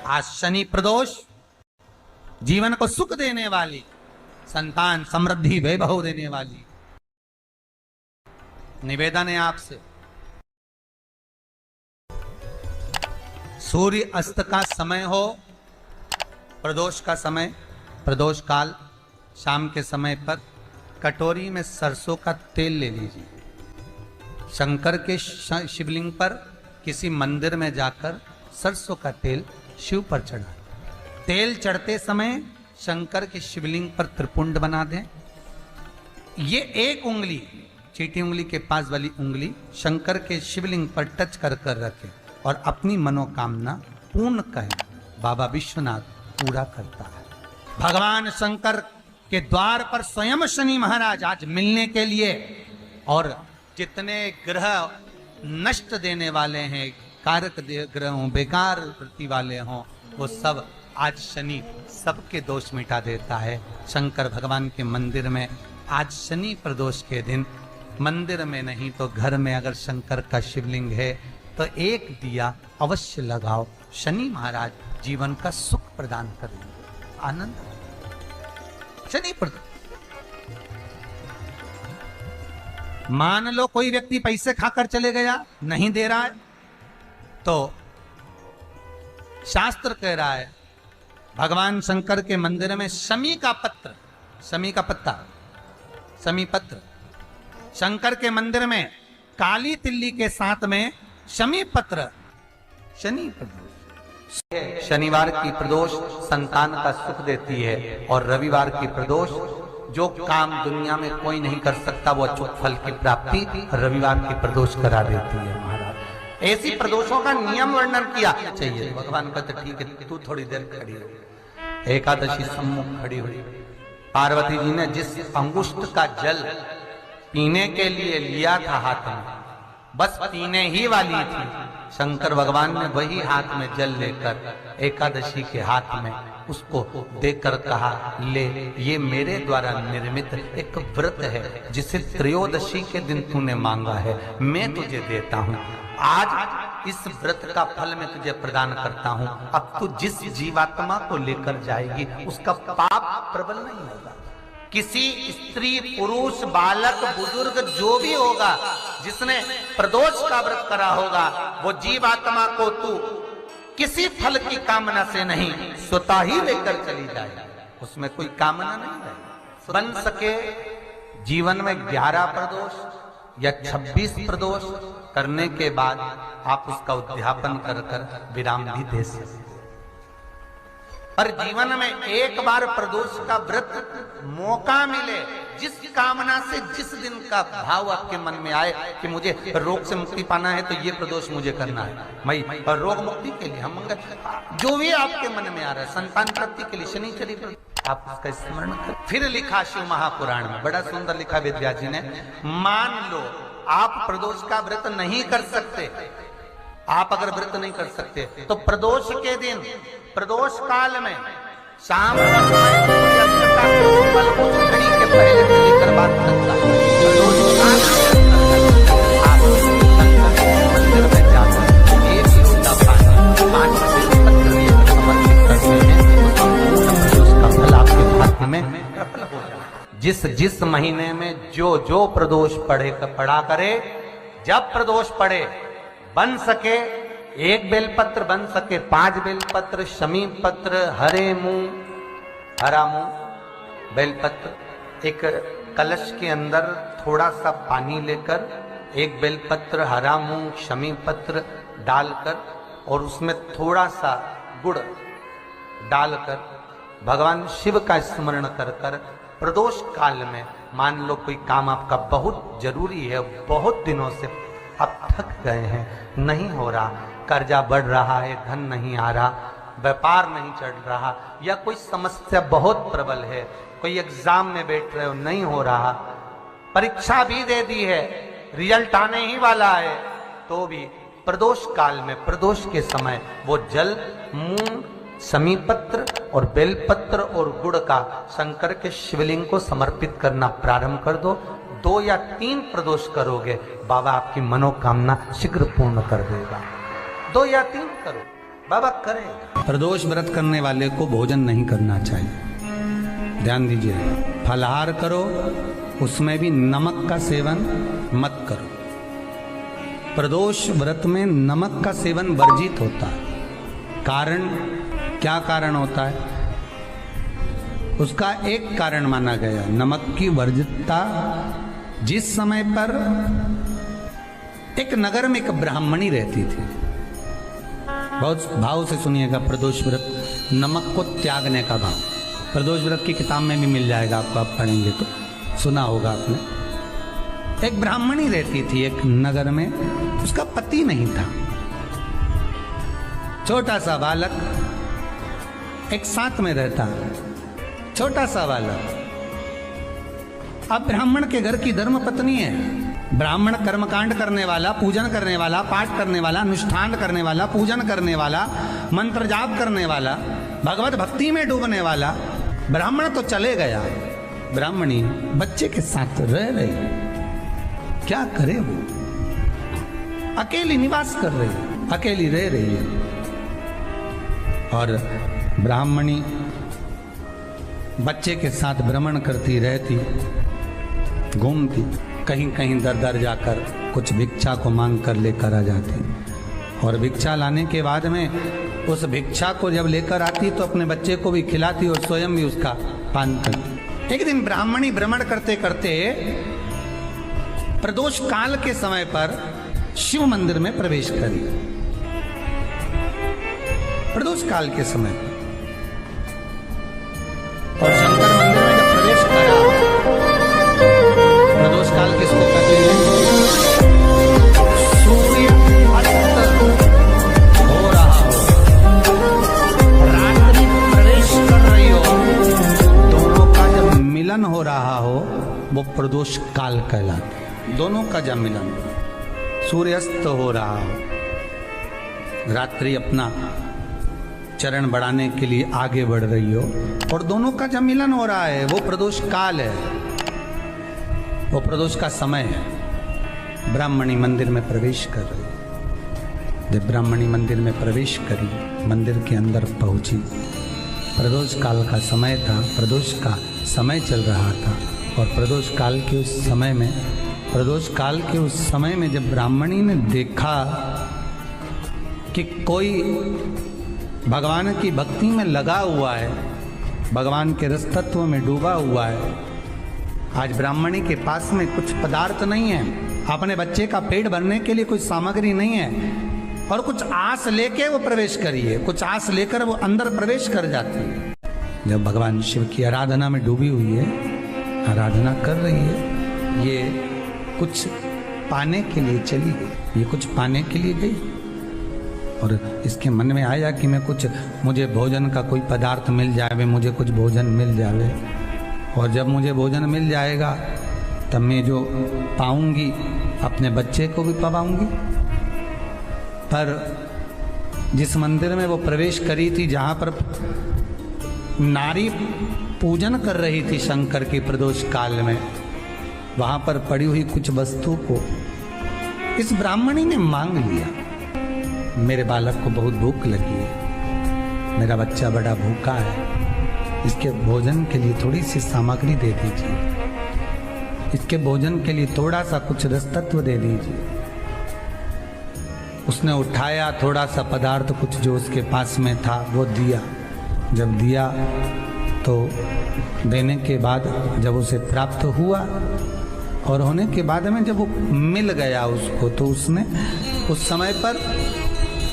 आज शनि प्रदोष जीवन को सुख देने वाली, संतान समृद्धि वैभव देने वाली। निवेदन है आपसे, सूर्य अस्त का समय हो, प्रदोष का समय, प्रदोष काल, शाम के समय पर कटोरी में सरसों का तेल ले लीजिए। शंकर के शिवलिंग पर किसी मंदिर में जाकर सरसों का तेल शिव पर चढ़ा। तेल चढ़ते समय शंकर के शिवलिंग पर त्रिपुंड बना दें। ये एक उंगली, चीटी उंगली के पास वाली उंगली शंकर के शिवलिंग पर टच कर कर रखें और अपनी मनोकामना पूर्ण कहें। बाबा विश्वनाथ पूरा करता है। भगवान शंकर के द्वार पर स्वयं शनि महाराज आज मिलने के लिए, और जितने ग्रह नष्ट देने वाले हैं, कारक ग्रह हों, बेकार वृत्ति वाले हों, वो सब आज शनि सबके दोष मिटा देता है। शंकर भगवान के मंदिर में आज शनि प्रदोष के दिन, मंदिर में नहीं तो घर में अगर शंकर का शिवलिंग है तो एक दिया अवश्य लगाओ। शनि महाराज जीवन का सुख प्रदान करेंगे, आनंद। शनि प्रदोष, मान लो कोई व्यक्ति पैसे खाकर चले गया, नहीं दे रहा है, तो शास्त्र कह रहा है भगवान शंकर के मंदिर में शमी का पत्र, शमी का पत्ता, शमी पत्र, शंकर के मंदिर में काली तिल्ली के साथ में शमी पत्र। शनि प्रदोष, शनिवार की प्रदोष संतान का सुख देती है, और रविवार की प्रदोष जो काम दुनिया में कोई नहीं कर सकता वो अचूक फल की प्राप्ति रविवार की प्रदोष करा देती है। महाराज ऐसी प्रदोषों का नियम वर्णन किया चाहिए। भगवान कहते ठीक है, तू थोड़ी देर खड़ी हो। एकादशी सम्मुख खड़ी हुई, पार्वती जी ने जिस अंगुष्ठ का जल पीने के लिए लिया था हाथ में, बस पीने ही वाली थी, शंकर भगवान ने वही हाथ में जल लेकर एकादशी के हाथ में उसको देकर कहा, ले, ये मेरे द्वारा निर्मित एक व्रत है जिसे त्रयोदशी के दिन तूने मांगा है, मैं तुझे देता हूँ। आज इस व्रत का फल मैं तुझे प्रदान करता हूँ। अब तू जिस जीवात्मा को लेकर जाएगी उसका पाप प्रबल नहीं होगा। किसी स्त्री, पुरुष, बालक, बुजुर्ग जो भी होगा जिसने प्रदोष का व्रत करा होगा, वो जीवात्मा को तू किसी फल की कामना से नहीं, स्वतः ही लेकर चली जाए। उसमें कोई कामना नहीं है। बन सके जीवन में 11 प्रदोष या 26 प्रदोष करने के बाद आप उसका उद्यापन कर कर विराम भी दे सकते। पर जीवन में एक बार प्रदोष का व्रत मौका मिले, जिस कामना से, जिस दिन का भाव आपके मन में आए कि मुझे रोग से मुक्ति पाना है तो ये प्रदोष मुझे करना है, मैं रोग मुक्ति के लिए, हम मंगल, जो भी आपके मन में आ रहा है, संतान प्राप्ति के लिए शनिचरी आप उसका स्मरण कर। फिर लिखा शिव महापुराण में, बड़ा सुंदर लिखा वेदव्यास जी ने, मान लो आप प्रदोष का व्रत नहीं कर सकते, आप अगर व्रत नहीं कर सकते तो प्रदोष के दिन, प्रदोष काल में शाम का समय घड़ी के पहले से लेकर बात करता है, प्रदोष काल आप मंदिर में जाकर एक लोटा पानी 5 पत्र लेकर समर्पित करते हैं, उसका फल आपके भाग्य में प्रबल हो जाए। जिस महीने में जो प्रदोष पड़ा करे, जब प्रदोष पड़े, बन सके 1 बेलपत्र, बन सके 5 बेलपत्र, शमी पत्र, हरे मूंग, हरा मूंग, बेलपत्र, एक कलश के अंदर थोड़ा सा पानी लेकर 1 बेलपत्र, हरा मूंग, शमी पत्र डालकर और उसमें थोड़ा सा गुड़ डालकर भगवान शिव का स्मरण कर कर प्रदोष काल में, मान लो कोई काम आपका बहुत जरूरी है, बहुत दिनों से आप थक गए हैं, नहीं हो रहा, कर्जा बढ़ रहा है, धन नहीं आ रहा, व्यापार नहीं चढ़ रहा, या कोई समस्या बहुत प्रबल है, कोई एग्जाम में बैठ रहे हो, नहीं हो रहा, परीक्षा भी दे दी है, रिजल्ट आने ही वाला है, तो भी प्रदोष काल में, प्रदोष के समय वो जल, मूंग, शमी पत्र और बेलपत्र और गुड़ का शंकर के शिवलिंग को समर्पित करना प्रारंभ कर दो। 2 या 3 प्रदोष करोगे, बाबा आपकी मनोकामना शीघ्र पूर्ण कर देगा। 2 या 3 करो, बाबा करेगा। प्रदोष व्रत करने वाले को भोजन नहीं करना चाहिए, ध्यान दीजिए। फलाहार करो, उसमें भी नमक का सेवन मत करो। प्रदोष व्रत में नमक का सेवन वर्जित होता है। कारण, क्या कारण होता है? उसका एक कारण माना गया, नमक की वर्जितता। जिस समय पर एक नगर में एक ब्राह्मणी रहती थी, बहुत भाव से सुनिएगा, प्रदोष व्रत, नमक को त्यागने का भाव। प्रदोष व्रत की किताब में भी मिल जाएगा आपको, आप पढ़ेंगे तो सुना होगा आपने। एक ब्राह्मणी रहती थी एक नगर में, उसका पति नहीं था। छोटा सा बालक एक साथ में रहता, छोटा सा बालक। अब ब्राह्मण के घर की धर्म पत्नी है। ब्राह्मण कर्मकांड करने वाला, पूजन करने वाला, पाठ करने वाला, अनुष्ठान करने वाला, पूजन करने वाला, मंत्र जाप करने वाला, भगवत भक्ति में डूबने वाला। ब्राह्मण तो चले गया, ब्राह्मणी बच्चे के साथ रह रही। क्या करे वो? अकेली निवास कर रही, अकेली रह रही है। और ब्राह्मणी बच्चे के साथ भ्रमण करती रहती, घूमती, कहीं कहीं दर दर जाकर कुछ भिक्षा को मांग कर लेकर आ जाती। और भिक्षा लाने के बाद में उस भिक्षा को जब लेकर आती तो अपने बच्चे को भी खिलाती और स्वयं भी उसका पान करती। एक दिन ब्राह्मणी भ्रमण करते करते प्रदोष काल के समय पर शिव मंदिर में प्रवेश करी। प्रदोष काल के समय पर, और शंकर मंदिर में जब प्रवेश करा, प्रदोष काल किसको कहते हैं? सूर्य अस्त हो रहा हो, रात्रि प्रवेश कर रही हो, दोनों का जब मिलन हो रहा हो वो प्रदोष काल कहलाता है। दोनों का जब मिलन, सूर्यास्त हो रहा हो, रात्रि अपना चरण बढ़ाने के लिए आगे बढ़ रही हो, और दोनों का जब मिलन हो रहा है, वो प्रदोष काल है, वो प्रदोष का समय है। ब्राह्मणी मंदिर में प्रवेश कर रही। जब ब्राह्मणी मंदिर में प्रवेश करी, मंदिर के अंदर पहुंची, प्रदोष काल का समय था, प्रदोष का समय चल रहा था। और प्रदोष काल के उस समय में, प्रदोष काल के उस समय में जब ब्राह्मणी ने देखा कि कोई भगवान की भक्ति में लगा हुआ है, भगवान के रस तत्व में डूबा हुआ है। आज ब्राह्मणी के पास में कुछ पदार्थ नहीं है, अपने बच्चे का पेट भरने के लिए कोई सामग्री नहीं है, और कुछ आस लेके वो प्रवेश करी है, कुछ आस लेकर वो अंदर प्रवेश कर जाती है। जब भगवान शिव की आराधना में डूबी हुई है, आराधना कर रही है, ये कुछ पाने के लिए चली गई, ये कुछ पाने के लिए गई, और इसके मन में आया कि मैं कुछ, मुझे भोजन का कोई पदार्थ मिल जाए, मुझे कुछ भोजन मिल जाए, और जब मुझे भोजन मिल जाएगा तब मैं जो पाऊंगी अपने बच्चे को भी पाऊंगी। पर जिस मंदिर में वो प्रवेश करी थी, जहाँ पर नारी पूजन कर रही थी शंकर की प्रदोष काल में, वहाँ पर पड़ी हुई कुछ वस्तु को इस ब्राह्मणी ने मांग लिया। मेरे बालक को बहुत भूख लगी है, मेरा बच्चा बड़ा भूखा है, इसके भोजन के लिए थोड़ी सी सामग्री दे दीजिए, इसके भोजन के लिए थोड़ा सा कुछ रस तत्व दे दीजिए। उसने उठाया थोड़ा सा पदार्थ, कुछ जो उसके पास में था वो दिया। जब दिया तो देने के बाद जब उसे प्राप्त हुआ, और होने के बाद में जब वो मिल गया उसको, तो उसने उस समय पर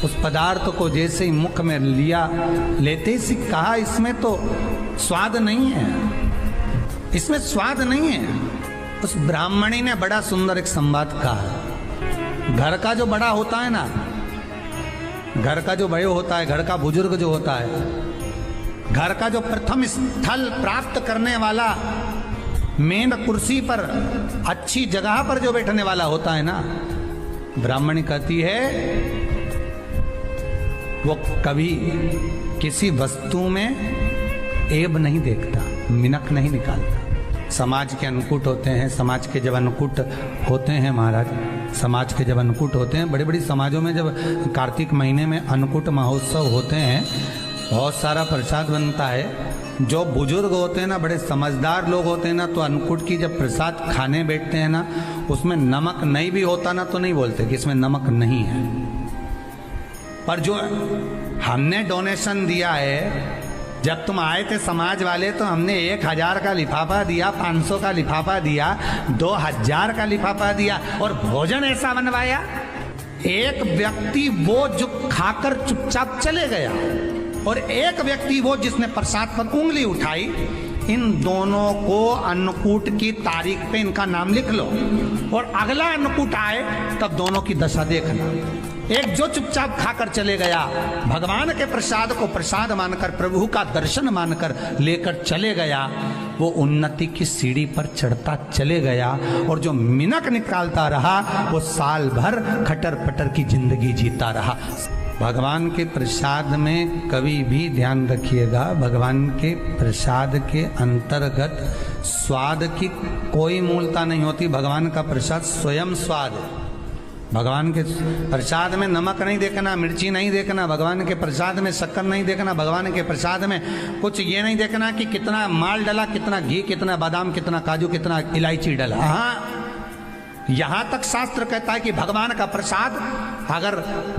उस पदार्थ को जैसे ही मुख में लिया, लेते ही कहा, इसमें तो स्वाद नहीं है, इसमें स्वाद नहीं है। उस ब्राह्मणी ने बड़ा सुंदर एक संवाद कहा। घर का जो बड़ा होता है ना, घर का जो बड़े होता है, घर का बुजुर्ग जो होता है, घर का जो प्रथम स्थल प्राप्त करने वाला, मेन कुर्सी पर, अच्छी जगह पर जो बैठने वाला होता है ना, ब्राह्मणी कहती है वो कभी किसी वस्तु में ऐब नहीं देखता, मिनक नहीं निकालता। समाज के अनुकूट होते हैं, समाज के जब अनुकूट होते हैं महाराज, समाज के जब अन्नकूट होते हैं, बड़ी बड़ी समाजों में जब कार्तिक महीने में अन्नकूट महोत्सव होते हैं, बहुत सारा प्रसाद बनता है। जो बुजुर्ग होते हैं ना, बड़े समझदार लोग होते हैं ना, तो अन्नकूट की जब प्रसाद खाने बैठते हैं ना, उसमें नमक नहीं भी होता ना तो नहीं बोलते कि इसमें नमक नहीं है। पर जो हमने डोनेशन दिया है, जब तुम आए थे समाज वाले तो हमने 1000 का लिफाफा दिया, 500 का लिफाफा दिया, 2000 का लिफाफा दिया, और भोजन ऐसा बनवाया। एक व्यक्ति वो जो खाकर चुपचाप चले गया, और एक व्यक्ति वो जिसने प्रसाद पर उंगली उठाई। इन दोनों को अन्नकूट की तारीख पे इनका नाम लिख लो, और अगला अन्नकूट आए तब दोनों की दशा देखना। एक जो चुपचाप खाकर चले गया, भगवान के प्रसाद को प्रसाद मानकर, प्रभु का दर्शन मानकर लेकर चले गया, वो उन्नति की सीढ़ी पर चढ़ता चले गया, और जो मिनक निकालता रहा वो साल भर खटर पटर की जिंदगी जीता रहा। भगवान के प्रसाद में कभी भी ध्यान रखिएगा, भगवान के प्रसाद के अंतर्गत स्वाद की कोई मूलता नहीं होती। भगवान का प्रसाद स्वयं स्वाद है। भगवान के प्रसाद में नमक नहीं देखना, मिर्ची नहीं देखना, भगवान के प्रसाद में शक्कर नहीं देखना, भगवान के प्रसाद में कुछ ये नहीं देखना कि कितना माल डला, कितना घी, कितना बादाम, कितना काजू, कितना इलायची डला। हाँ, यहाँ तक शास्त्र कहता है कि भगवान का प्रसाद अगर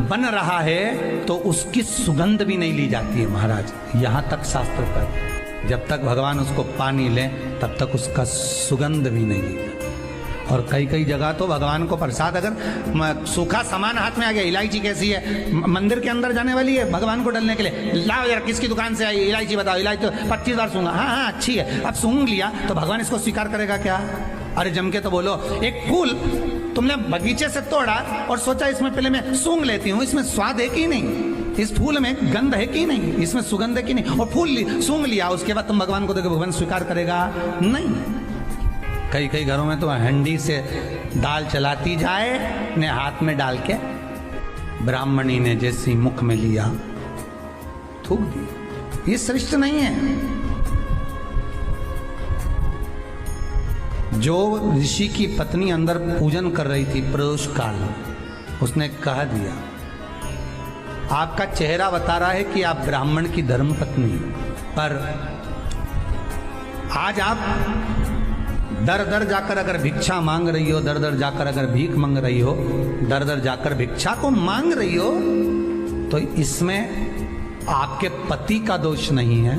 बन रहा है तो उसकी सुगंध भी नहीं ली जाती है महाराज। यहाँ तक शास्त्र पर, जब तक भगवान उसको पानी ले तब तक उसका सुगंध भी नहीं ली जाती। और कई कई जगह तो भगवान को प्रसाद अगर सूखा सामान हाथ में आ गया, इलायची कैसी है, मंदिर के अंदर जाने वाली है भगवान को डलने के लिए, लाओ यार किसकी दुकान से आई इलायची बताओ, इलायची तो 25 बार सूंघा, हाँ हाँ अच्छी है, अब सूंघ लिया तो भगवान इसको स्वीकार करेगा क्या? अरे जम के तो बोलो। एक फूल तुमने बगीचे से तोड़ा और सोचा इसमें पहले मैं सूंघ लेती हूँ, इसमें स्वाद है कि नहीं, इस फूल में गंध है कि नहीं, इसमें सुगंध है कि नहीं, और फूल सूंघ लिया, उसके बाद तुम भगवान को देखो, भगवान स्वीकार करेगा नहीं। कई कई घरों में तो हंडी से दाल चलाती जाए, अपने हाथ में डाल के ब्राह्मणी ने जैसी मुख में लिया थूक दी। ये श्रेष्ठ नहीं है। जो ऋषि की पत्नी अंदर पूजन कर रही थी प्रदोष काल, उसने कह दिया, आपका चेहरा बता रहा है कि आप ब्राह्मण की धर्म पत्नी, पर आज आप दर दर जाकर अगर भिक्षा मांग रही हो, दर दर जाकर अगर भीख मांग रही हो, दर दर जाकर भिक्षा को मांग रही हो, तो इसमें आपके पति का दोष नहीं है,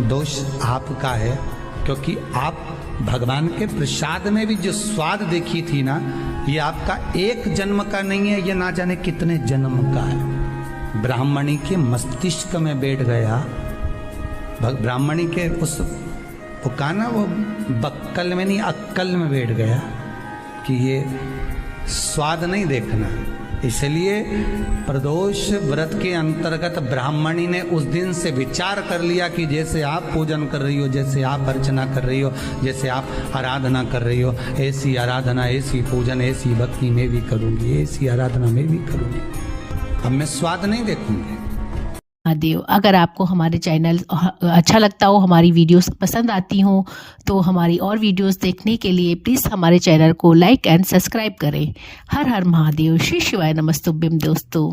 दोष आपका है। क्योंकि आप भगवान के प्रसाद में भी जो स्वाद देखी थी ना, ये आपका एक जन्म का नहीं है, ये ना जाने कितने जन्म का है। ब्राह्मणी के मस्तिष्क में बैठ गया, ब्राह्मणी के उस वो कहा ना, वो बक्कल में नहीं अक्कल में बैठ गया कि ये स्वाद नहीं देखना। इसलिए प्रदोष व्रत के अंतर्गत ब्राह्मणी ने उस दिन से विचार कर लिया कि जैसे आप पूजन कर रही हो, जैसे आप अर्चना कर रही हो, जैसे आप आराधना कर रही हो, ऐसी आराधना, ऐसी पूजन, ऐसी भक्ति मैं भी करूँगी, ऐसी आराधना मैं भी करूँगी। अब मैं स्वाद नहीं देखूँगी। महादेव। अगर आपको हमारे चैनल अच्छा लगता हो, हमारी वीडियोस पसंद आती हो, तो हमारी और वीडियोस देखने के लिए प्लीज़ हमारे चैनल को लाइक एंड सब्सक्राइब करें। हर हर महादेव। श्री शिवाय नमस्तुभ्यम दोस्तों।